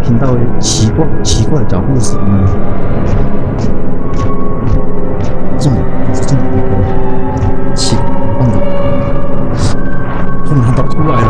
听到奇怪的脚步声呢。这种奇怪的，突然跑出来了。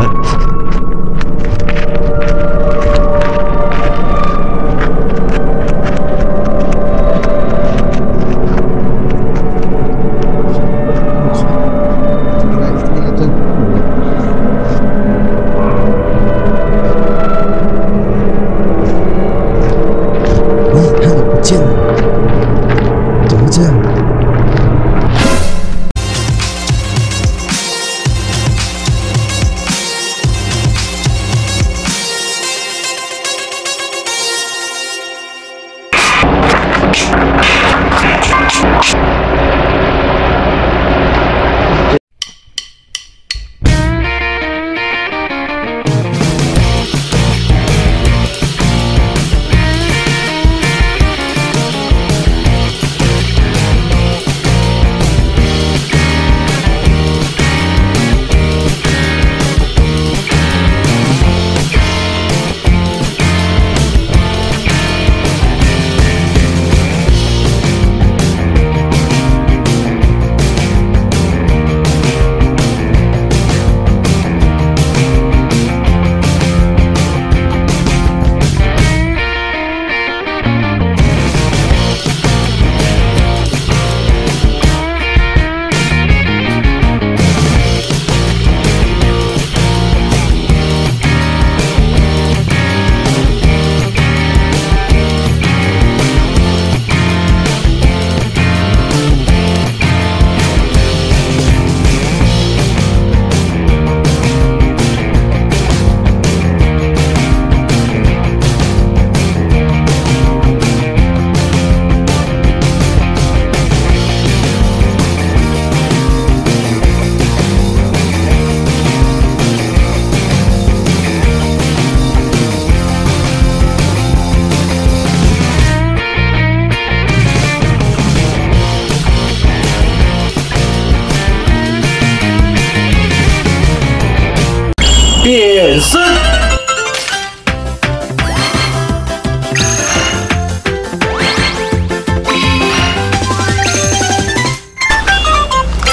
变身。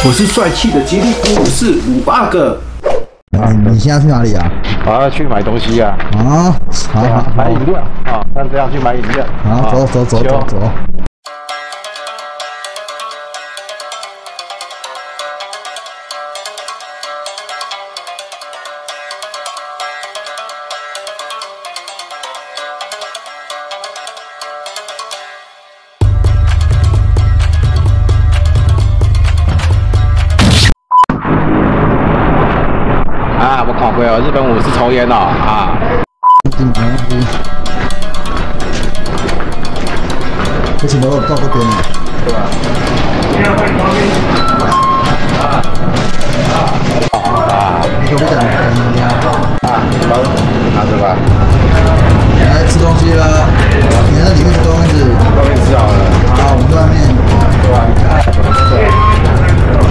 我是帅气的吉利虎458个。你现在去哪里啊？我要去买东西啊。啊，好，买饮料啊，像这样去买饮料。好，走。啊，我考过哦，日本武士抽烟哦啊。而且我照顾给你，对吧？你可不可以讲拿着吧。来吃东西了，你在里面吃东西，外面吃好了。好，我们在外面。对吧？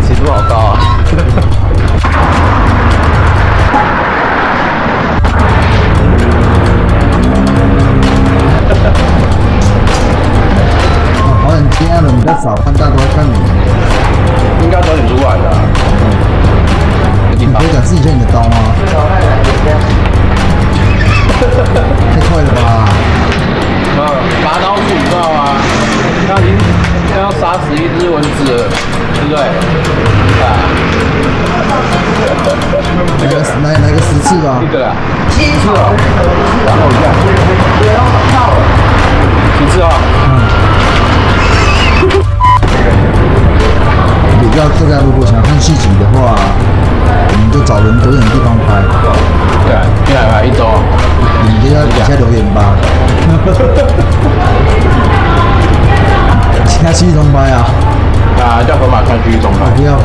尺度好高啊。好像今天人比较少，看大家都在看你。应该早点出来的。你可以展示一下你的刀吗？太快了吧！拔刀术你知道吗？要杀死一只蚊子了，对不对？啊！来个10次吧。一个啦，10次哦。然后一下。10次啊。比较大家如果想看细节的话，我们就找人多一点的地方拍。对啊，一来拍1周。你就在底下留言吧。其他区域中拍啊？啊，叫河马看区域中拍。不要。